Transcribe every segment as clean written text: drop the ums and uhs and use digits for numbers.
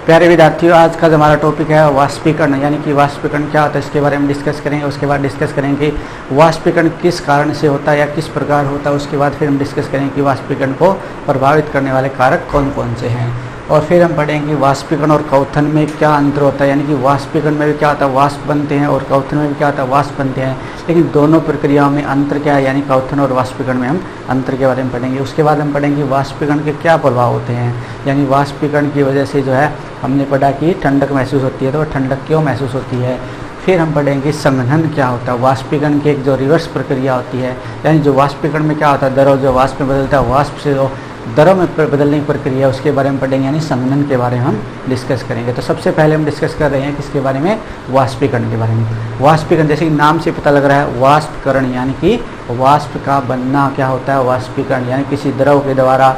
प्यारे विद्यार्थियों, आज का जो हमारा टॉपिक है वाष्पीकरण, यानी कि वाष्पीकरण क्या होता है इसके बारे में डिस्कस करेंगे। उसके बाद डिस्कस करेंगे वाष्पीकरण किस कारण से होता है या किस प्रकार होता है। उसके बाद फिर हम डिस्कस करेंगे कि वाष्पीकरण को प्रभावित करने वाले कारक कौन कौन से हैं। और फिर हम पढ़ेंगे वाष्पीकरण और क्वथन में क्या अंतर होता है, यानी कि वाष्पीकरण में भी क्या होता है वाष्प बनते हैं और क्वथन में भी क्या होता है वाष्प बनते हैं, लेकिन दोनों प्रक्रियाओं में अंतर क्या है, यानी क्वथन और वाष्पीकरण में हम अंतर के बारे में पढ़ेंगे। उसके बाद हम पढ़ेंगे वाष्पीकरण के क्या प्रभाव होते हैं, यानी वाष्पीकरण की वजह से जो है हमने पढ़ा कि ठंडक महसूस होती है, तो ठंडक क्यों महसूस होती है। फिर हम पढ़ेंगे संघनन क्या होता है, वाष्पीकरण की एक जो रिवर्स प्रक्रिया होती है, यानी जो वाष्पीकरण में क्या होता है द्रव जो वाष्प में बदलता है, वाष्प से जो द्रव में बदलने की प्रक्रिया उसके बारे में पढ़ेंगे, यानी संघनन के बारे में हम डिस्कस करेंगे। तो सबसे पहले हम डिस्कस कर रहे हैं किसके बारे में, वाष्पीकरण के बारे में। वाष्पीकरण जैसे कि नाम से पता लग रहा है वाष्पकरण, यानी कि वाष्प का बनना क्या होता है वाष्पीकरण, यानी किसी द्रव के द्वारा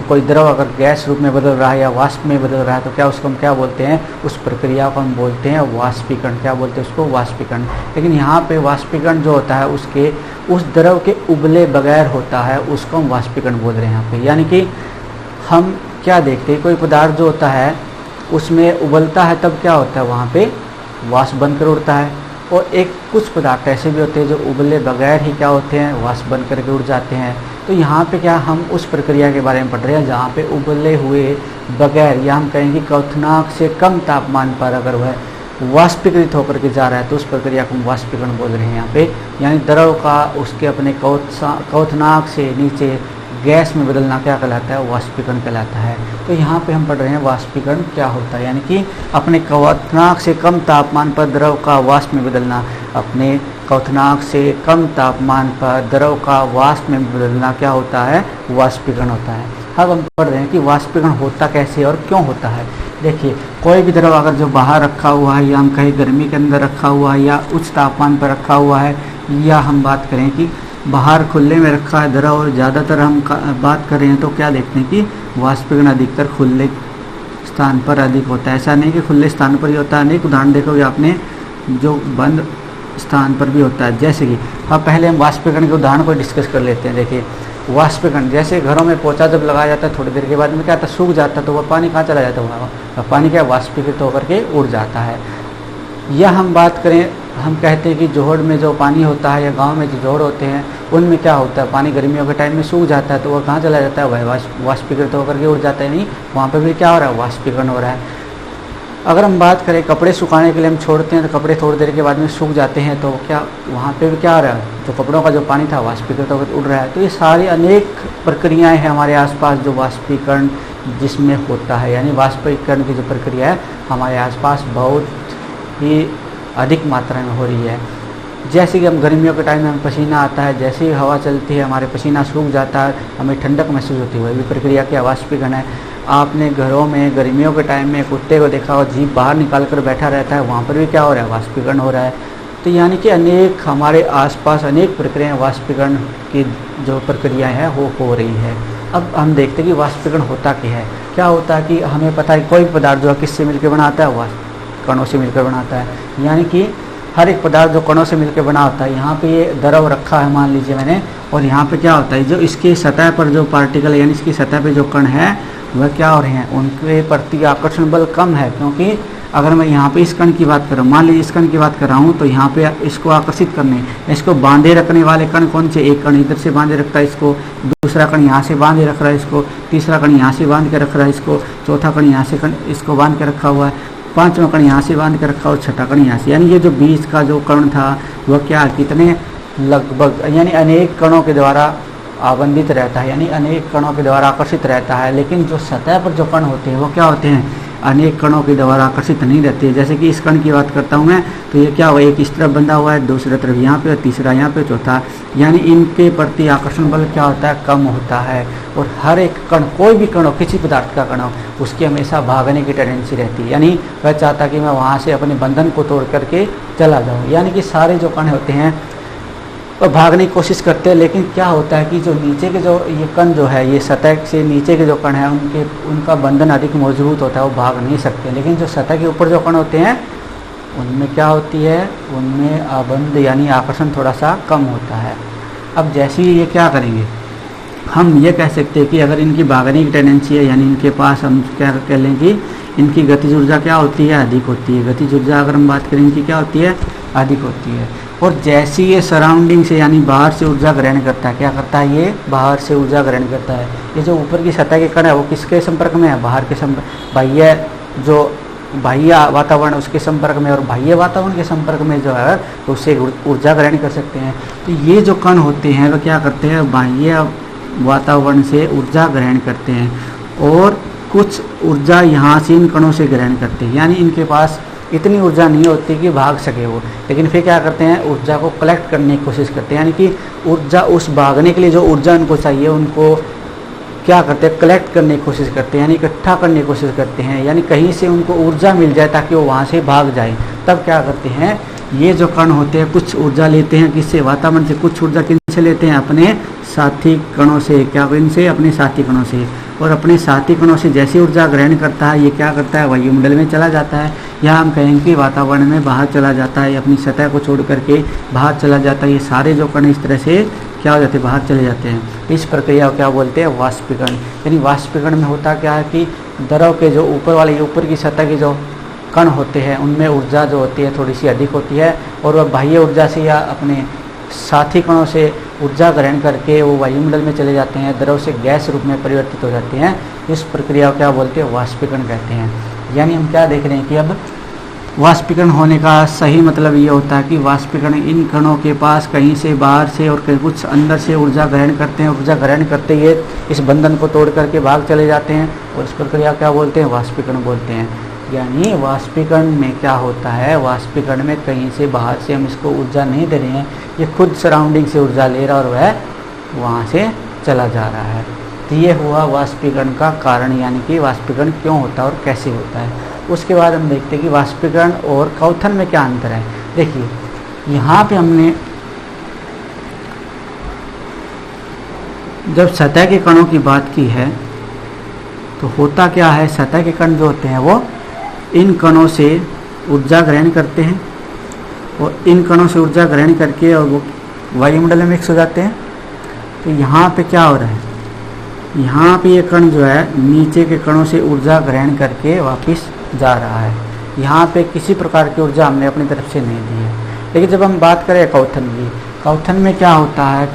कोई द्रव अगर गैस रूप में बदल रहा है या वाष्प में बदल रहा है तो क्या उसको हम क्या बोलते हैं, उस प्रक्रिया को हम बोलते हैं वाष्पीकरण। क्या बोलते हैं उसको, वाष्पीकरण। लेकिन यहाँ पे वाष्पीकरण जो होता है उसके उस द्रव के उबले बगैर होता है, उसको हम वाष्पीकरण बोल रहे हैं यहाँ पे। यानी कि हम क्या देखते हैं, कोई पदार्थ जो होता है उसमें उबलता है तब क्या होता है वहाँ पे वाष्प बनकर उड़ता है, और एक कुछ पदार्थ ऐसे भी होते हैं जो उबले बगैर ही क्या होते हैं वाष्प बन करके उड़ जाते हैं। तो यहाँ पे क्या हम उस प्रक्रिया के बारे में पढ़ रहे हैं जहाँ पे उबले हुए बगैर, या हम कहेंगे क्वथनांक से कम तापमान पर अगर वह वाष्पीकृत होकर के जा रहा है तो उस प्रक्रिया को हम वाष्पीकरण बोल रहे हैं यहाँ पे। यानी द्रव का उसके अपने क्वथनांक से नीचे गैस में बदलना क्या कहलाता है, वाष्पीकरण कहलाता है। तो यहाँ पे हम पढ़ रहे हैं वाष्पीकरण क्या होता है, यानी कि अपने क्वथनांक से कम तापमान पर द्रव का वाष्प में बदलना, अपने क्वथनांक से कम तापमान पर द्रव का वाष्प में बदलना क्या होता है, वाष्पीकरण होता है। अब हम पढ़ रहे हैं कि वाष्पीकरण होता कैसे और क्यों होता है। देखिए, कोई भी द्रव अगर जो बाहर रखा हुआ है या हम कहीं गर्मी के अंदर रखा हुआ है या उच्च तापमान पर रखा हुआ है, या हम बात करें कि बाहर खुले में रखा है द्रव, और ज़्यादातर हम बात कर रहे हैं तो क्या देखते हैं कि वाष्पीकरण अधिकतर खुले स्थान पर अधिक होता है। ऐसा नहीं कि खुले स्थान पर ही होता है, अनेक उदाहरण देखोगे आपने जो बंद स्थान पर भी होता है। जैसे कि अब पहले हम वाष्पीकरण के उदाहरण को डिस्कस कर लेते हैं। देखिए, वाष्पीकरण जैसे घरों में पोछा जब लगाया जाता है थोड़ी देर के बाद में क्या आता है सूख जाता है, तो वह पानी कहाँ चला जाता है, वहाँ पानी क्या वाष्पीकृत होकर के उड़ जाता है। या हम बात करें, हम कहते हैं कि जोहड़ में जो पानी होता है या गांव में जो जोहड़ होते हैं उनमें क्या होता है पानी गर्मियों के टाइम में सूख जाता है, तो वह कहाँ चला जाता है, वह वाष्पीकृत होकर के उड़ जाता है। नहीं, वहाँ पर भी क्या हो रहा है, वाष्पीकरण हो रहा है। अगर हम बात करें कपड़े सुखाने के लिए हम छोड़ते हैं तो कपड़े थोड़ी देर के बाद में सूख जाते हैं, तो क्या वहाँ पे भी क्या हो रहा है, जो कपड़ों का जो पानी था वाष्पीकृत होकर उड़ रहा है। तो ये सारी अनेक प्रक्रियाएं हैं हमारे आसपास जो वाष्पीकरण जिसमें होता है, यानी वाष्पीकरण की जो प्रक्रिया है हमारे आसपास बहुत ही अधिक मात्रा में हो रही है। जैसे कि हम गर्मियों के टाइम में हमें पसीना आता है, जैसे ही हवा चलती है हमारे पसीना सूख जाता है, हमें ठंडक महसूस होती है, वही प्रक्रिया क्या वाष्पीकरण है। आपने घरों में गर्मियों के टाइम में कुत्ते को देखा और जीभ बाहर निकाल कर बैठा रहता है, वहाँ पर भी क्या हो रहा है, वाष्पीकरण हो रहा है। तो यानी कि अनेक हमारे आसपास अनेक प्रक्रियाएं वाष्पीकरण की जो प्रक्रियाएं हैं वो हो रही है। अब हम देखते हैं कि वाष्पीकरण होता क्या है। क्या होता है कि हमें पता है कोई पदार्थ जो है किससे मिलकर बना होता है, कणों से मिलकर बना होता है। यानी कि हर एक पदार्थ जो कणों से मिलकर बना होता है, यहाँ पे ये द्रव रखा है मान लीजिए मैंने, और यहाँ पे क्या होता है जो इसकी सतह पर जो पार्टिकल यानी इसकी सतह पे जो कण है वह क्या हो रहे हैं, उनके प्रति आकर्षण बल कम है। क्योंकि अगर मैं यहाँ पे इस कण की बात कर रहा हूँ, मान लीजिए इस कण की बात कर रहा हूँ, तो यहाँ पे इसको आकर्षित करने, इसको बांधे रखने वाले कण कौन से, एक कण इधर से बांधे रखता है इसको, दूसरा कण यहाँ से बांधे रख रहा है इसको, तीसरा कण यहाँ से बांध के रख रहा है इसको, चौथा कण यहाँ से इसको बांध के रखा हुआ है, पांचवा कण यहाँ से बांध के रखा और छठा कण यहाँ से। यानी ये जो बीच का जो कण था वह क्या कितने लगभग यानी अनेक कणों के द्वारा आबंधित रहता है, यानी अनेक कणों के द्वारा आकर्षित रहता है। लेकिन जो सतह पर जो कण होते हैं वो क्या होते हैं, अनेक कणों के द्वारा आकर्षित नहीं रहते हैं। जैसे कि इस कण की बात करता हूँ मैं, तो ये क्या हुआ, एक इस तरफ बंधा हुआ है, दूसरी तरफ यहाँ पे, तीसरा यहाँ पे, चौथा, यानी इनके प्रति आकर्षण बल क्या होता है, कम होता है। और हर एक कण, कोई भी कण हो, किसी पदार्थ का कण हो, उसकी हमेशा भागने की टेंडेंसी रहती है, यानी वह चाहता कि मैं वहाँ से अपने बंधन को तोड़ करके चला जाऊँ। यानी कि सारे जो कण होते हैं और भागने की कोशिश करते हैं, लेकिन क्या होता है कि जो नीचे के जो ये कण जो है, ये सतह से नीचे के जो कण है उनका बंधन अधिक मजबूत होता है, वो भाग नहीं सकते। लेकिन जो सतह के ऊपर जो कण होते हैं उनमें क्या होती है, उनमें आबंध यानी आकर्षण थोड़ा सा कम होता है। अब जैसे ही ये क्या करेंगे, हम ये कह सकते हैं कि अगर इनकी भागने की टेंडेंसी है, यानी इनके पास हम क्या कह लें कि इनकी गतिज ऊर्जा क्या होती है, अधिक होती है। गतिज ऊर्जा अगर हम बात करें इनकी क्या होती है, अधिक होती है। और जैसे ये सराउंडिंग से यानी बाहर से ऊर्जा ग्रहण करता है, क्या करता है, ये बाहर से ऊर्जा ग्रहण करता है। ये जो ऊपर की सतह के कण है वो किसके संपर्क में है, बाहर के बाह्य जो बाह्य वातावरण उसके संपर्क में, और बाह्य वातावरण के संपर्क में जो है तो उससे ऊर्जा ग्रहण कर सकते हैं। तो ये जो कण होते हैं वो क्या करते हैं, बाह्य वातावरण से ऊर्जा ग्रहण करते हैं और कुछ ऊर्जा यहाँ से इन कणों से ग्रहण करते हैं। यानी इनके पास इतनी ऊर्जा नहीं होती कि भाग सके वो, लेकिन फिर क्या करते हैं, ऊर्जा को कलेक्ट करने की कोशिश करते हैं। यानी कि ऊर्जा उस भागने के लिए जो ऊर्जा उनको चाहिए उनको क्या करते हैं, कलेक्ट करने की कोशिश करते हैं, यानी इकट्ठा करने की कोशिश करते हैं। यानी कहीं से उनको ऊर्जा मिल जाए ताकि वो वहाँ से भाग जाए। तब क्या करते हैं, ये जो कण होते हैं कुछ ऊर्जा लेते हैं किससे, वातावरण से। कुछ ऊर्जा किनसे लेते हैं, अपने साथी कणों से। क्या इनसे, अपने साथी कणों से। और अपने साथी कणों से जैसी ऊर्जा ग्रहण करता है ये क्या करता है, वायुमंडल में चला जाता है, या हम कहेंगे कि वातावरण में बाहर चला जाता है, अपनी सतह को छोड़ करके बाहर चला जाता है। ये सारे जो कण इस तरह से क्या हो जाते हैं, बाहर चले जाते हैं। इस प्रक्रिया को क्या बोलते हैं, वाष्पीकरण। यानी वाष्पीकरण में होता क्या है कि द्रव के जो ऊपर की सतह के जो कण होते हैं उनमें ऊर्जा जो होती है थोड़ी सी अधिक होती है, और वह बाह्य ऊर्जा से या अपने साथी कणों से ऊर्जा ग्रहण करके वो वायुमंडल में चले जाते हैं, द्रव से गैस रूप में परिवर्तित हो जाते हैं। इस प्रक्रिया को क्या बोलते हैं, वाष्पीकरण कहते हैं। यानी हम क्या देख रहे हैं कि अब वाष्पीकरण होने का सही मतलब ये होता है कि वाष्पीकरण इन कणों के पास कहीं से बाहर से और कहीं कुछ अंदर से ऊर्जा ग्रहण करते हैं। ऊर्जा ग्रहण करते ही इस बंधन को तोड़ करके भाग चले जाते हैं, और इस प्रक्रिया क्या बोलते हैं, वाष्पीकरण बोलते हैं। यानी वाष्पीकरण में क्या होता है, वाष्पीकरण में कहीं से बाहर से हम इसको ऊर्जा नहीं दे रहे हैं, ये खुद सराउंडिंग से ऊर्जा ले रहा है और वह वहाँ से चला जा रहा है। तो ये हुआ वाष्पीकरण का कारण, यानी कि वाष्पीकरण क्यों होता है और कैसे होता है। उसके बाद हम देखते हैं कि वाष्पीकरण और क्वथन में क्या अंतर है। देखिए यहाँ पे हमने जब सतह के कणों की बात की है तो होता क्या है, सतह के कण जो होते हैं वो इन कणों से ऊर्जा ग्रहण करते हैं, और इन कणों से ऊर्जा ग्रहण करके और वो वायुमंडल में मिक्स हो जाते हैं। तो यहाँ पे क्या हो रहा है, यहाँ पे ये कण जो है नीचे के कणों से ऊर्जा ग्रहण करके वापस जा रहा है। यहाँ पे किसी प्रकार की ऊर्जा हमने अपनी तरफ से नहीं दी है। लेकिन जब हम बात करें क्वथन की, क्वथन में क्या होता है,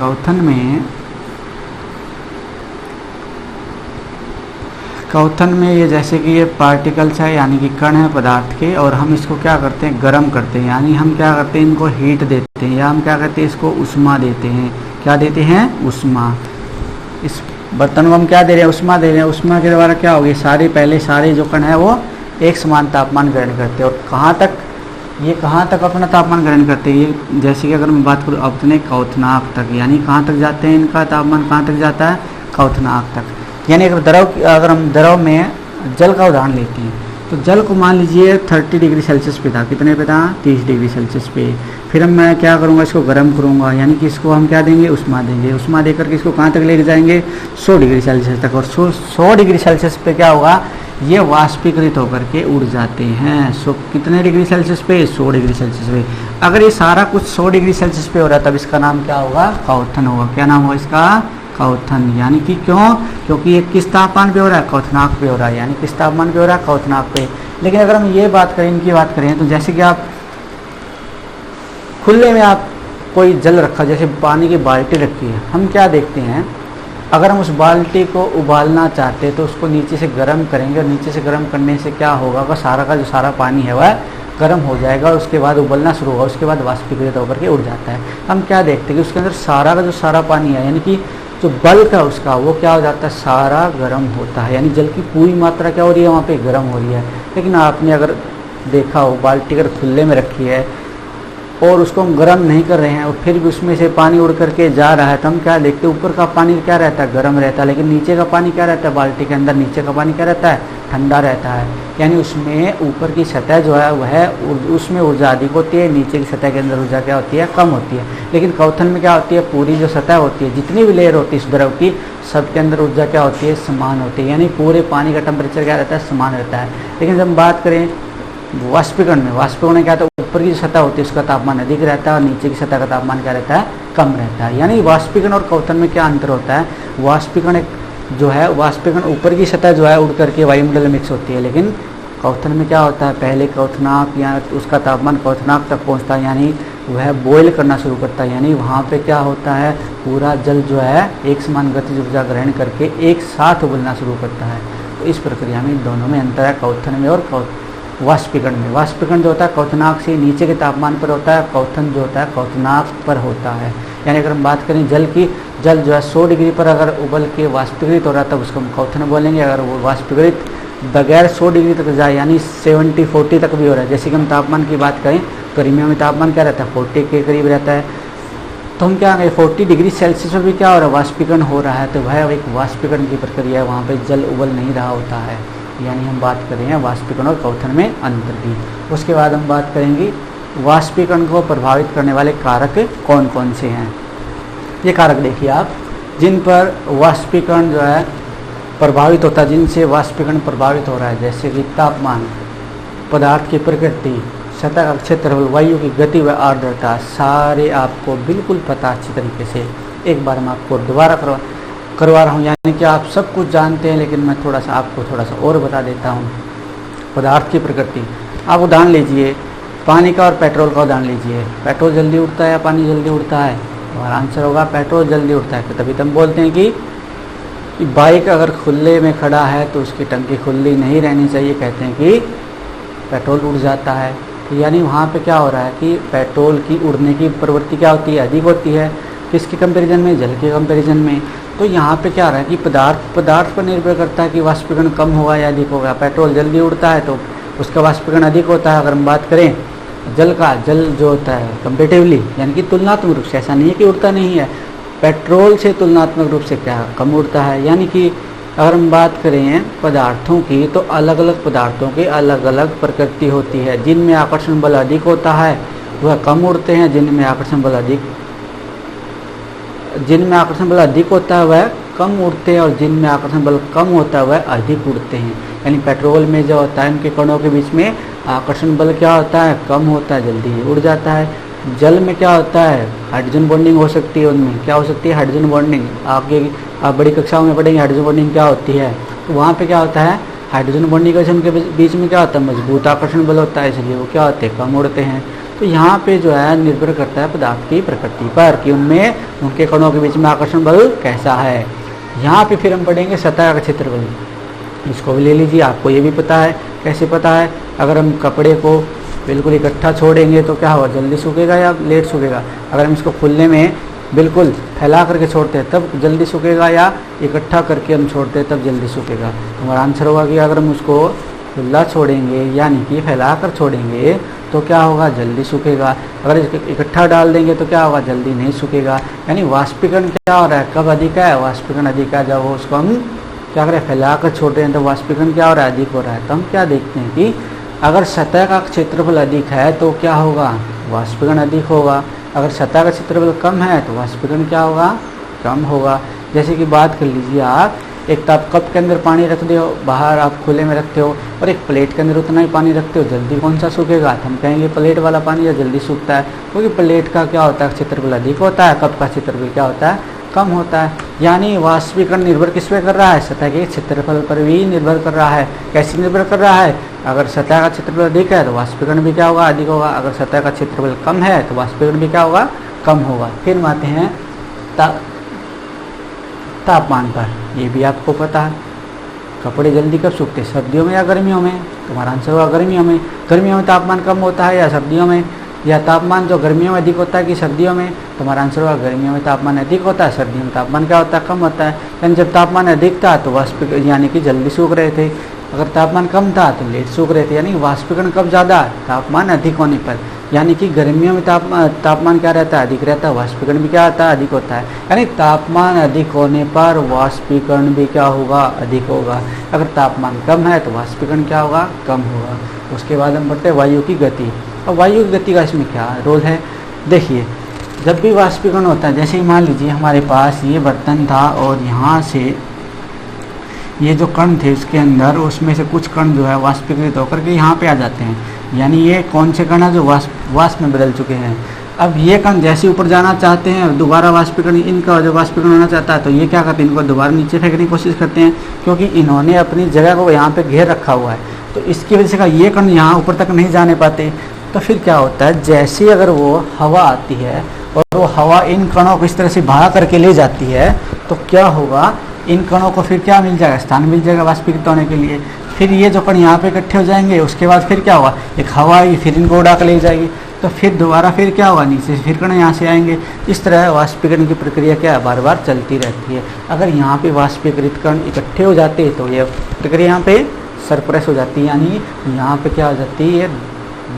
क्वथन में ये जैसे कि ये पार्टिकल्स है, यानी कि कण है पदार्थ के, और हम इसको क्या करते हैं, गर्म करते हैं। यानी हम क्या करते हैं, इनको हीट देते हैं, या हम क्या करते हैं, इसको उष्मा देते हैं। क्या देते हैं, उष्मा। इस बर्तन को हम क्या दे रहे हैं, उष्मा दे रहे हैं। उष्मा के द्वारा क्या होगी, सारे जो कण है वो एक समान तापमान ग्रहण करते हैं। और कहाँ तक अपना तापमान ग्रहण करते हैं, ये जैसे कि अगर मैं बात करूँ अपने क्वथनांक तक। यानी कहाँ तक जाते हैं, इनका तापमान कहाँ तक जाता है, क्वथनांक तक। यानी अगर हम द्रव में जल का उदाहरण लेते हैं तो जल को मान लीजिए 30 डिग्री सेल्सियस पे था, कितने पे था, 30 डिग्री सेल्सियस पे। फिर हम मैं क्या करूँगा, इसको गर्म करूँगा, यानी कि इसको हम क्या देंगे, उष्मा देंगे। उष्मा देकर के इसको कहाँ तक लेके जाएंगे, 100 डिग्री सेल्सियस तक। और 100 डिग्री सेल्सियस पे क्या होगा, ये वाष्पीकृत होकर के उड़ जाते हैं। कितने डिग्री सेल्सियस पे, 100 डिग्री सेल्सियस पे। अगर ये सारा कुछ 100 डिग्री सेल्सियस पे हो रहा है तब इसका नाम क्या होगा, क्वथन होगा। क्या नाम होगा इसका, क्वथन। यानी कि क्योंकि ये किस तापमान पे हो रहा है, क्वथनांक पे हो रहा है। यानी किस तापमान पे हो रहा है, क्वथनांक पे। लेकिन अगर हम ये बात करें, इनकी बात करें, तो जैसे कि आप खुले में आप कोई जल रखा, जैसे पानी की बाल्टी रखी है, हम क्या देखते हैं, अगर हम उस बाल्टी को उबालना चाहते हैं तो उसको नीचे से गर्म करेंगे, और नीचे से गर्म करने से क्या होगा, वह सारा का जो सारा पानी है वह गर्म हो जाएगा, और उसके बाद उबलना शुरू होगा, उसके बाद वाष्पीकृत होकर के उड़ जाता है। हम क्या देखते हैं कि उसके अंदर सारा का जो सारा पानी है, यानी कि जो बल्क है उसका, वो क्या हो जाता है, सारा गर्म होता है। यानी जल की पूरी मात्रा क्या हो रही है, वहाँ पे गर्म हो रही है। लेकिन आपने अगर देखा हो, बाल्टी अगर खुले में रखी है और उसको हम गर्म नहीं कर रहे हैं और फिर भी उसमें से पानी उड़ करके जा रहा है, तो हम क्या देखते हैं, ऊपर का पानी क्या रहता है, गर्म रहता है, लेकिन नीचे का पानी क्या रहता है, बाल्टी के अंदर नीचे का पानी क्या रहता है, ठंडा रहता है। यानी उसमें ऊपर की सतह जो है वह उसमें ऊर्जा अधिक होती है, नीचे की सतह के अंदर ऊर्जा क्या होती है, कम होती है। लेकिन क्वथन में क्या होती है, पूरी जो सतह होती है, जितनी भी लेयर होती है इस द्रव की, सबके अंदर ऊर्जा क्या होती है, समान होती है। यानी पूरे पानी का टेम्परेचर क्या रहता है, समान रहता है। लेकिन जब हम बात करें वाष्पीकरण में क्या होता है, ऊपर की सतह होती है उसका तापमान अधिक रहता है और नीचे की सतह का तापमान क्या रहता है, कम रहता है। यानी वाष्पीकरण और क्वथन में क्या अंतर होता है, वाष्पीकरण एक जो है वाष्पीकरण ऊपर की सतह जो है उड़ करके वायुमंडल में मिक्स होती है, लेकिन क्वथन में क्या होता है, पहले क्वथनांक या उसका तापमान क्वथनांक तक पहुंचता है, यानी वह बॉयल करना शुरू करता है। यानी वहाँ पे क्या होता है, पूरा जल जो है एक समान गतिज ऊर्जा ग्रहण करके एक साथ उबलना शुरू करता है। तो इस प्रक्रिया में दोनों में अंतर है, क्वथन में और वाष्पीकरण में। वाष्पीकरण जो होता है क्वथनांक से नीचे के तापमान पर होता है, क्वथन जो होता है क्वथनांक पर होता है। यानी अगर हम बात करें जल की, जल जो है 100 डिग्री पर अगर उबल के वाष्पीकृत हो रहा है तब उसको हम क्वथन बोलेंगे। अगर वो वाष्पीकृत बगैर 100 डिग्री तक जाए यानी 70-40 तक भी हो रहा है, जैसे कि हम तापमान की बात करें, गर्मियों में तापमान क्या रहता है 40 के करीब रहता है, तो हम क्या कहें 40 डिग्री सेल्सियस पर भी क्या हो रहा है, वाष्पीकरण हो रहा है, तो वह एक वाष्पीकरण की प्रक्रिया है, वहाँ पे जल उबल नहीं रहा होता है। यानी हम बात कर रहे हैं वाष्पीकरण और क्वथन में अंतर की। उसके बाद हम बात करेंगे वाष्पीकरण को प्रभावित करने वाले कारक कौन कौन से हैं। ये कारक देखिए आप, जिन पर वाष्पीकरण जो है प्रभावित होता है, जिनसे वाष्पीकरण प्रभावित हो रहा है, जैसे कि तापमान, पदार्थ की प्रकृति, सतह का क्षेत्रफल, वायु की गति व आर्द्रता, सारे आपको बिल्कुल पता अच्छी तरीके से। एक बार मैं आपको दोबारा करवा रहा हूँ, यानी कि आप सब कुछ जानते हैं लेकिन मैं थोड़ा सा आपको थोड़ा सा और बता देता हूँ। पदार्थ की प्रकृति, आप उदाहरण लीजिए पानी का और पेट्रोल का उदाहरण लीजिए। पेट्रोल जल्दी उड़ता है या पानी जल्दी उड़ता है? हमारा आंसर होगा पेट्रोल जल्दी उड़ता है। तभी तो हम बोलते हैं कि बाइक अगर खुले में खड़ा है तो उसकी टंकी खुली नहीं रहनी चाहिए, कहते हैं कि पेट्रोल उड़ जाता है। तो यानी वहाँ पे क्या हो रहा है कि पेट्रोल की उड़ने की प्रवृत्ति क्या होती है, अधिक होती है। किसके कंपैरिजन में? जल के कंपैरिजन में। तो यहाँ पे क्या हो रहा है कि पदार्थ पर निर्भर करता है कि वाष्पीकरण कम होगा या अधिक होगा। पेट्रोल जल्दी उड़ता है तो उसका वाष्पीकरण अधिक होता है। अगर हम बात करें जल का, जल जो होता है कंपेरेटिवली यानी कि तुलनात्मक रूप से, ऐसा नहीं है कि उड़ता नहीं है, पेट्रोल से तुलनात्मक रूप से क्या कम उड़ता है। यानी कि अगर हम बात करें पदार्थों की तो अलग अलग पदार्थों की अलग अलग प्रकृति होती है। जिनमें आकर्षण बल अधिक होता है वह कम उड़ते हैं, जिनमें आकर्षण बल अधिक होता है वह कम उड़ते हैं, और जिनमें आकर्षण बल कम होता है वह अधिक उड़ते हैं। यानी पेट्रोल में जो होता है उनके कणों के बीच में आकर्षण बल क्या होता है, कम होता है, जल्दी ही उड़ जाता है। जल में क्या होता है, हाइड्रोजन बॉन्डिंग हो सकती है, उनमें क्या हो सकती है, हाइड्रोजन बॉन्डिंग। आगे आप बड़ी कक्षाओं में पढ़ेंगे हाइड्रोजन बॉन्डिंग क्या होती है। तो वहाँ पे क्या होता है, हाइड्रोजन बॉन्डिंग के उनके बीच में क्या होता है, मजबूत आकर्षण बल होता है, इसलिए वो क्या होते हैं, कम उड़ते हैं। तो यहाँ पे जो है निर्भर करता है पदार्थ की प्रकृति पर कि उनमें उनके कणों के बीच में आकर्षण बल कैसा है। यहाँ पे फिर हम पढ़ेंगे सतह का क्षेत्रफल, इसको भी ले लीजिए, आपको ये भी पता है। कैसे पता है, अगर हम कपड़े को बिल्कुल इकट्ठा छोड़ेंगे तो क्या होगा, जल्दी सूखेगा या लेट सूखेगा। अगर हम इसको खुलने में बिल्कुल फैला करके छोड़ते हैं तब जल्दी सूखेगा, या इकट्ठा करके हम छोड़ते हैं तब जल्दी सूखेगा। हमारा आंसर होगा कि अगर हम उसको खुला छोड़ेंगे यानी कि फैला कर छोड़ेंगे तो क्या होगा, जल्दी सूखेगा। अगर इकट्ठा डाल देंगे तो क्या होगा, जल्दी नहीं सूखेगा। यानी वाष्पीकरण क्या हो रहा है, कब अधिक है, वाष्पीकरण अधिक है जब उसको हम क्या करें, फैला कर छोड़ रहे हैं तो वाष्पीकरण क्या हो रहा है, अधिक हो रहा है। तो हम क्या देखते हैं कि अगर सतह का क्षेत्रफल अधिक है तो क्या होगा, वाष्पीकरण अधिक होगा। अगर सतह का क्षेत्रफल कम है तो वाष्पीकरण क्या होगा, कम होगा। जैसे कि बात कर लीजिए आप, एक तो आप कप के अंदर पानी रख दो, बाहर आप खुले में रखते हो, और एक प्लेट के अंदर उतना ही पानी रखते हो, जल्दी कौन सा सूखेगा, तो हम कहेंगे प्लेट वाला पानी या जल्दी सूखता है, क्योंकि प्लेट का क्या होता है, क्षेत्रफल अधिक होता है, कप का क्षेत्रफल क्या होता है, कम होता है। यानी वाष्पीकरण निर्भर किस पे कर रहा है, सतह के क्षेत्रफल पर भी निर्भर कर रहा है। कैसे निर्भर कर रहा है, अगर सतह का क्षेत्रफल अधिक है तो वाष्पीकरण भी क्या होगा, अधिक होगा। अगर सतह का क्षेत्रफल कम है तो वाष्पीकरण भी क्या होगा, कम होगा। फिर हम आते हैं तापमान पर, ये भी आपको पता है। कपड़े जल्दी कब सूखते, सर्दियों में या गर्मियों में? तुम्हारा आंसर होगा गर्मियों में। गर्मियों में तापमान कम होता है या सर्दियों में, या तापमान जो गर्मियों में अधिक होता है कि सर्दियों में? तुम्हारा आंसर होगा गर्मियों में तापमान अधिक होता है, सर्दियों में तापमान क्या होता है, कम होता है। यानी जब तापमान अधिक था तो वाष्पीकरण यानी कि जल्दी सूख रहे थे, अगर तापमान कम था तो लेट सूख रहे थे। यानी वाष्पीकरण कब ज़्यादा, तापमान अधिक होने पर। यानी कि गर्मियों में तापमान क्या रहता है, अधिक रहता है, वाष्पीकरण भी क्या होता है, अधिक होता है। यानी तापमान अधिक होने पर वाष्पीकरण भी क्या होगा, अधिक होगा। अगर तापमान कम है तो वाष्पीकरण क्या होगा, कम होगा। उसके बाद हम बढ़ते हैं वायु की गति। और वायु की गति का इसमें क्या रोल है, देखिए जब भी वाष्पीकरण होता है, जैसे मान लीजिए हमारे पास ये बर्तन था और यहाँ से ये जो कण थे उसके अंदर, उसमें से कुछ कण जो है वाष्पीकृत होकर के यहाँ पे आ जाते हैं। यानी ये कौन से कण है जो वाष्प में बदल चुके हैं। अब ये कण जैसे ऊपर जाना चाहते हैं, दोबारा वाष्पीकरण, इनका जो वाष्पीकरण होना चाहता है, तो ये क्या करते हैं, इनको दोबारा नीचे फेंकने की कोशिश करते हैं, क्योंकि इन्होंने अपनी जगह को यहाँ पे घेर रखा हुआ है। तो इसकी वजह से का ये कण यहाँ ऊपर तक नहीं जाने पाते। तो फिर क्या होता है, जैसे अगर वो हवा आती है और वो हवा इन कणों को इस तरह से भगा करके ले जाती है, तो क्या होगा, इन कणों को फिर क्या मिल जाएगा, स्थान मिल जाएगा वाष्पीकृत होने के लिए। फिर ये जो कण यहाँ पे इकट्ठे हो जाएंगे, उसके बाद फिर क्या होगा, एक हवा आएगी, फिर इनको उड़ा कर ले जाएगी, तो फिर दोबारा फिर क्या होगा, नीचे से फिर कण यहाँ से आएंगे। इस तरह वाष्पीकरण की प्रक्रिया क्या है, बार बार चलती रहती है। अगर यहाँ पे वाष्पीकृत कण इकट्ठे हो जाते हैं तो ये प्रक्रिया यहाँ पे सरप्रेस हो जाती है, यानी यहाँ पे क्या हो जाती है,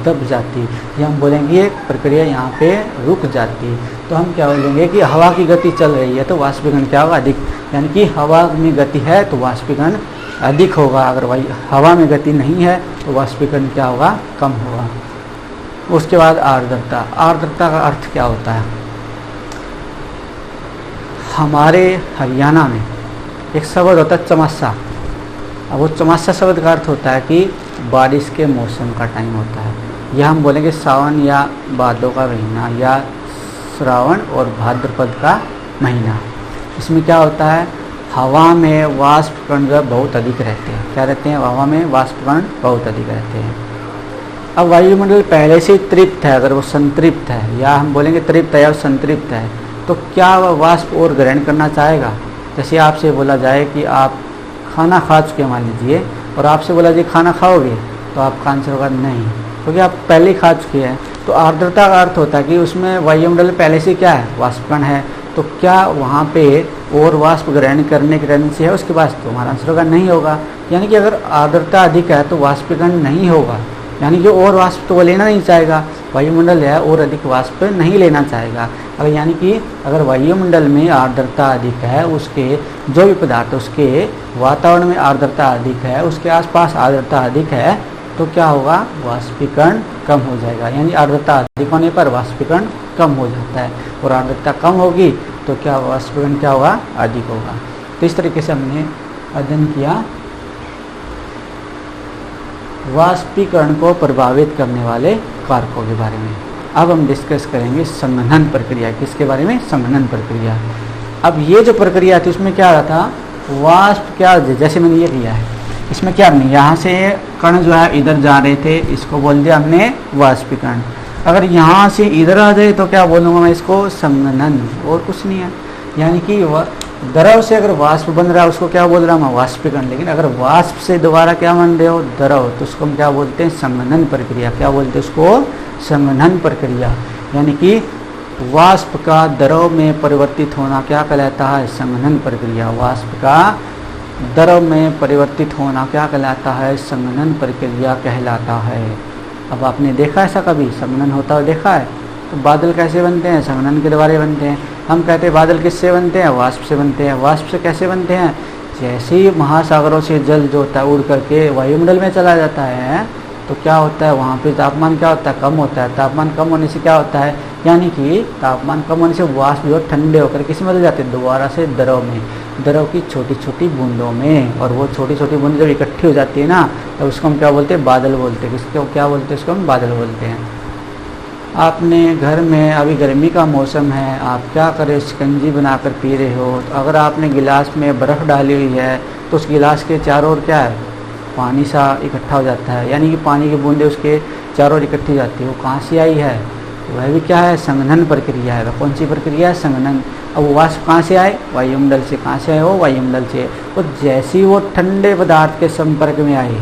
दब जाती है, या हम बोलेंगे ये प्रक्रिया यहाँ पे रुक जाती है। तो हम क्या बोलेंगे कि हवा की गति चल रही है तो वाष्पीकरण क्या होगा, अधिक, यानी कि हवा में गति है तो वाष्पीकरण अधिक होगा। अगर वही हवा में गति नहीं है तो वाष्पीकरण क्या होगा, कम होगा। उसके बाद आर्द्रता। आर्द्रता का अर्थ क्या होता है, हमारे हरियाणा में एक शब्द होता है चमासा। अब वो चमासा शब्द का अर्थ होता है कि बारिश के मौसम का टाइम होता है, या हम बोलेंगे सावन या भादों का महीना, या श्रावण और भाद्रपद का महीना। इसमें क्या होता है, हवा में वाष्प कण बहुत अधिक रहते हैं। क्या रहते हैं, हवा में वाष्प कण बहुत अधिक रहते हैं। अब वायुमंडल पहले से तृप्त है, अगर वो संतृप्त है, या हम बोलेंगे तृप्त है या संतृप्त है, तो क्या वह वाष्प और ग्रहण करना चाहेगा। जैसे आपसे बोला जाए कि आप खाना खा चुके मान लीजिए, और आपसे बोला जाए खाना खाओगे, तो आपका आंसर होगा नहीं, क्योंकि आप पहले ही खा चुके हैं। तो आर्द्रता का अर्थ होता है कि उसमें वायुमंडल पहले से क्या है, वाष्पकण है, तो क्या वहाँ पे और वाष्प ग्रहण करने की टेंडेंसी है उसके पास, तो हमारा आंसर होगा नहीं होगा। यानी कि अगर आर्द्रता अधिक है तो वाष्पीकरण नहीं होगा, यानी कि और वाष्प तो वो लेना नहीं चाहेगा। वायुमंडल है और अधिक वाष्प नहीं लेना चाहेगा। अगर यानी कि अगर वायुमंडल में आर्द्रता अधिक है, उसके जो भी पदार्थ उसके वातावरण में आर्द्रता अधिक है, उसके आसपास आर्द्रता अधिक है, तो क्या होगा, वाष्पीकरण कम हो जाएगा। यानी आर्द्रता अधिक होने पर वाष्पीकरण कम हो जाता है, और आर्द्रता कम होगी तो क्या वाष्पीकरण क्या होगा, अधिक होगा। तो इस तरीके से हमने अध्ययन किया वाष्पीकरण को प्रभावित करने वाले कारकों के बारे में। अब हम डिस्कस करेंगे संघनन प्रक्रिया। किसके बारे में, संघनन प्रक्रिया। अब ये जो प्रक्रिया थी उसमें क्या रहा था, वाष्प क्या, जैसे मैंने ये किया है, इसमें क्या नहीं, यहाँ से कण जो है इधर जा रहे थे, इसको बोल दिया हमने वाष्पीकरण। अगर यहाँ से इधर आ जाए तो क्या बोलूँगा मैं इसको, संघनन, और कुछ नहीं है। यानी कि द्रव से अगर वाष्प बन रहा है उसको क्या बोल रहा हूँ मैं, वाष्पीकरण। लेकिन अगर वाष्प से दोबारा क्या बन रहे हो, द्रव, तो उसको हम क्या बोलते हैं, संघनन प्रक्रिया। क्या बोलते हैं उसको, संघनन प्रक्रिया। यानी कि वाष्प का द्रव में परिवर्तित होना क्या कहलाता है, संघनन प्रक्रिया। वाष्प का द्रव में परिवर्तित होना क्या कहलाता है, संघनन प्रक्रिया कहलाता है। अब आपने देखा ऐसा कभी संघनन होता हुआ देखा है। तो बादल कैसे बनते हैं, संघनन के द्वारा बनते हैं। हम कहते हैं बादल किससे बनते हैं, वाष्प से बनते हैं। वाष्प से कैसे बनते हैं, जैसे ही महासागरों से जल जो होता है उड़ करके वायुमंडल में चला जाता है, तो क्या होता है, वहाँ पे तापमान क्या होता है, कम होता है। तापमान कम होने से क्या होता है, यानी कि तापमान कम होने से वाष्प जो ठंडे होकर किस में बदल जाते हैं, दोबारा से द्रव में, द्रव की छोटी छोटी बूंदों में। और वो छोटी छोटी बूंदें जब इकट्ठी हो जाती है ना, तो उसको हम क्या बोलते हैं, बादल बोलते हैं। किसको क्या बोलते हैं, उसको हम बादल बोलते हैं। आपने घर में अभी गर्मी का मौसम है, आप क्या करें, शिकंजी बनाकर पी रहे हो। तो अगर आपने गिलास में बर्फ़ डाली हुई है तो उस गिलास के चारों ओर क्या है, पानी सा इकट्ठा हो जाता है। यानी कि पानी की बूंदें उसके चारों ओर इकट्ठी जाती है। वो कहाँ से आई है, वह भी क्या है, संघनन प्रक्रिया है। कौन सी प्रक्रिया है, संघनन। अब वो वाष्प कहाँ से आए, वायुमंडल से। कहाँ से आए हो, वायुमंडल से। तो जैसे ही वो ठंडे पदार्थ के संपर्क में आए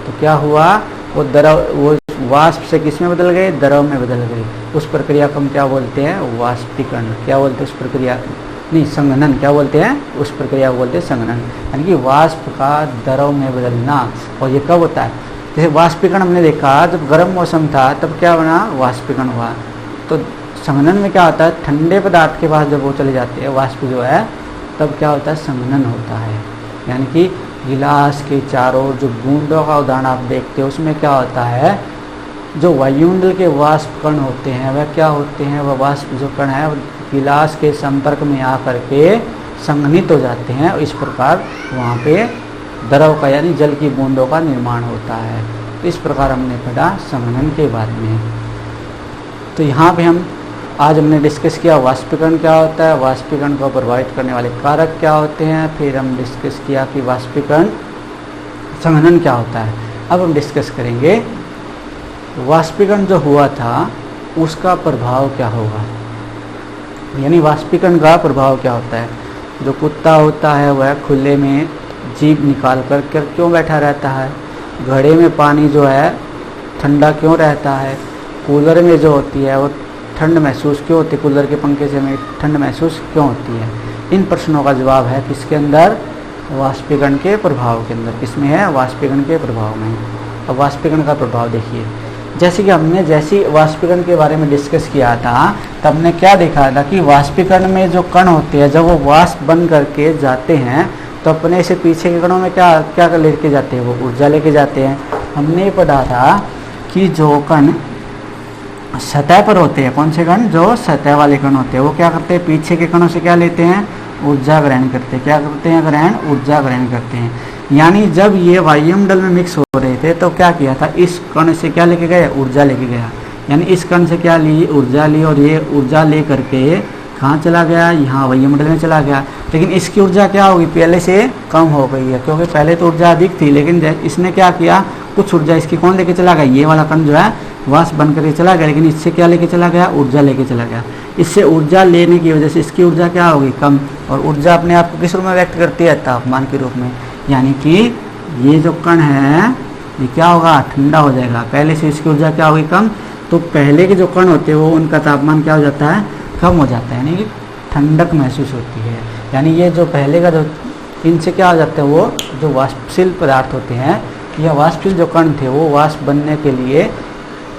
तो क्या हुआ, वो द्रव, वो वाष्प से किस में बदल गए, द्रव में बदल गए। उस प्रक्रिया को हम क्या बोलते हैं, वाष्पीकरण। क्या बोलते हैं उस प्रक्रिया, नहीं, संघनन। क्या बोलते हैं, उस प्रक्रिया को बोलते हैं संघनन। यानी कि वाष्प का द्रव में बदलना। और ये कब होता है, जैसे वाष्पीकरण हमने देखा जब गर्म मौसम था तब क्या बना, वाष्पीकरण हुआ। तो संघनन में क्या होता है, ठंडे पदार्थ के पास जब वो चले जाते हैं वाष्प जो है, तब क्या होता है, संघनन होता है। यानी कि गिलास के चारों जो बूंदों का उदाहरण आप देखते हो उसमें क्या होता है, जो वायुमंडल के वाष्प कण होते हैं वह क्या होते हैं, वह वाष्प जो कण है गिलास के संपर्क में आकर के संघनित हो जाते हैं। इस प्रकार वहाँ पे द्रव का यानी जल की बूंदों का निर्माण होता है। तो इस प्रकार हमने पढ़ा संघनन के बारे में। तो यहाँ पे आज हमने डिस्कस किया वाष्पीकरण क्या होता है, वाष्पीकरण को प्रभावित करने वाले कारक क्या होते हैं, फिर हम डिस्कस किया कि वाष्पीकरण संघनन क्या होता है। अब हम डिस्कस करेंगे वाष्पीकरण जो हुआ था उसका प्रभाव क्या होगा, यानी वाष्पीकरण का प्रभाव क्या होता है। जो कुत्ता होता है वह खुले में जीभ निकाल कर क्यों बैठा रहता है, घड़े में पानी जो है ठंडा क्यों रहता है, कूलर में जो होती है वो ठंड महसूस क्यों होती है, कूलर के पंखे से हमें ठंड महसूस क्यों होती है। इन प्रश्नों का जवाब है किसके अंदर, वाष्पीकरण के प्रभाव के अंदर। किसमें है, वाष्पीकरण के प्रभाव में। अब वाष्पीकरण का प्रभाव देखिए, जैसे कि हमने जैसी वाष्पीकरण के बारे में डिस्कस किया था तब हमने क्या देखा था कि वाष्पीकरण में जो कण होते हैं जब वो वाष्प बन करके जाते हैं तो अपने से पीछे के कणों में क्या लेके जाते हैं, वो ऊर्जा लेके जाते हैं। हमने पढ़ा था कि जो कण सतह पर होते हैं, कौन से कण, जो सतह वाले कण होते हैं, वो क्या करते हैं, पीछे के कणों से क्या लेते हैं, ऊर्जा ग्रहण करते हैं। क्या करते हैं, ग्रहण, ऊर्जा ग्रहण करते हैं। यानी जब ये वायुमंडल में मिक्स हो रहे थे तो क्या किया था, इस कण से क्या लेके गया, ऊर्जा लेके गया। यानी इस कण से क्या ली, ऊर्जा ली, और ये ऊर्जा ले करके कहाँ चला गया, यहाँ वायुमंडल में चला गया। लेकिन इसकी ऊर्जा क्या होगी, पहले से कम हो गई है, क्योंकि पहले तो ऊर्जा अधिक थी, लेकिन इसने क्या किया, कुछ ऊर्जा इसकी कौन लेके चला गया, ये वाला कण जो है वाष्प बन करके चला गया, लेकिन इससे क्या लेके चला गया, ऊर्जा लेके चला गया। इससे ऊर्जा लेने की वजह से इसकी ऊर्जा क्या होगी, कम। और ऊर्जा अपने आप को किस रूप में व्यक्त करती है, तापमान के रूप में। यानी कि ये जो कण है ये क्या होगा, ठंडा हो जाएगा। पहले से इसकी ऊर्जा क्या होगी, कम। तो पहले के जो कण होते हैं वो उनका तापमान क्या हो जाता है, कम हो जाता है, यानी कि ठंडक महसूस होती है। यानी ये जो पहले का जो इनसे क्या हो जाता है, वो जो वाष्पशील पदार्थ होते हैं या वाष्पशील जो कण थे वो वाष्प बनने के लिए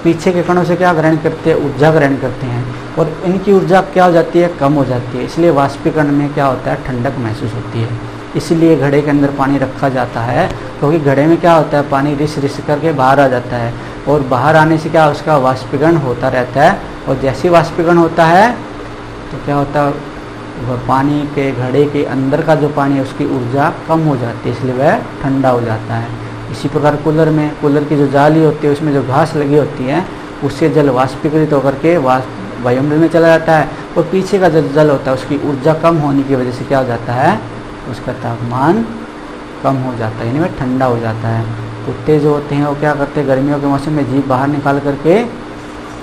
पीछे के कणों से क्या ग्रहण करते हैं, ऊर्जा ग्रहण करते हैं, और इनकी ऊर्जा क्या हो जाती है, कम हो जाती है। इसलिए वाष्पीकरण में क्या होता है, ठंडक महसूस होती है। इसलिए घड़े के अंदर पानी रखा जाता है, क्योंकि घड़े में क्या होता है, पानी रिस रिस करके बाहर आ जाता है, और बाहर आने से क्या उसका वाष्पीकरण होता रहता है। और जैसे वाष्पीकरण होता है तो क्या होता है, वह पानी के घड़े के अंदर का जो पानी है उसकी ऊर्जा कम हो जाती है, इसलिए वह ठंडा हो जाता है। इसी प्रकार कूलर में, कूलर की जो जाली होती है उसमें जो घास लगी होती है उससे जल वाष्पीकृत होकर के वायुमंडल में चला जाता है, और पीछे का जो जल होता है उसकी ऊर्जा कम होने की वजह से क्या हो जाता है, उसका तापमान कम हो जाता है, यानी वह ठंडा हो जाता है। कुत्ते जो होते हैं वो क्या करते हैं, गर्मियों के मौसम में जीभ बाहर निकाल करके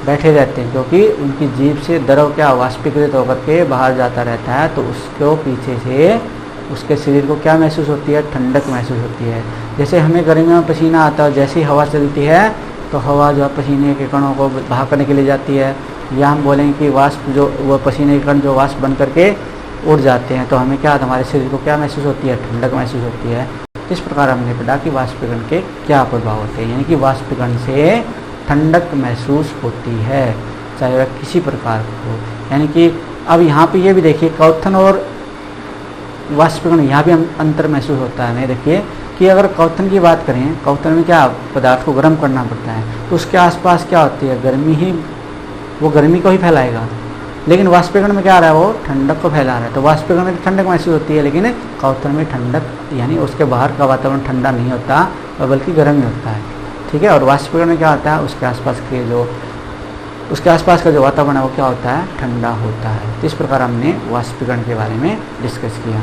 बैठे रहते हैं, क्योंकि उनकी जीभ से द्रव क्या वाष्पीकृत होकर के बाहर जाता रहता है, तो उसको पीछे से उसके शरीर को क्या महसूस होती है, ठंडक महसूस होती है। जैसे हमें गर्मियों में पसीना आता है, जैसे ही हवा चलती है तो हवा जो है पसीने के कणों को बाहर करने के लिए जाती है, या हम बोलेंगे कि वाष्प जो वो पसीने के कण जो वाष्प बन करके उड़ जाते हैं, तो हमें क्या, हमारे शरीर को क्या महसूस होती है, ठंडक महसूस होती है। इस प्रकार हमने पढ़ा कि वाष्पीकरण के क्या प्रभाव होते हैं, यानी कि वाष्पीकरण से ठंडक महसूस होती है, चाहे वह किसी प्रकार हो। यानी कि अब यहाँ पे ये भी देखिए, क्वथन और वाष्पीकरण यहाँ भी अंतर महसूस होता है। नहीं, देखिए कि अगर क्वथन की बात करें, क्वथन में क्या पदार्थ को गर्म करना पड़ता है, तो उसके आसपास क्या होती है, गर्मी ही, वो गर्मी को ही फैलाएगा। लेकिन वाष्पीकरण में क्या आ रहा है, वो ठंडक को फैला रहा है। तो वाष्पीकरण में ठंडक महसूस होती है, लेकिन क्वथन में ठंडक यानी उसके बाहर का वातावरण ठंडा नहीं होता और बल्कि गर्म ही होता है। ठीक है, और वाष्पीकरण में क्या होता है, उसके आसपास का जो वातावरण है वो क्या होता है, ठंडा होता है। तो इस प्रकार हमने वाष्पीकरण के बारे में डिस्कस किया।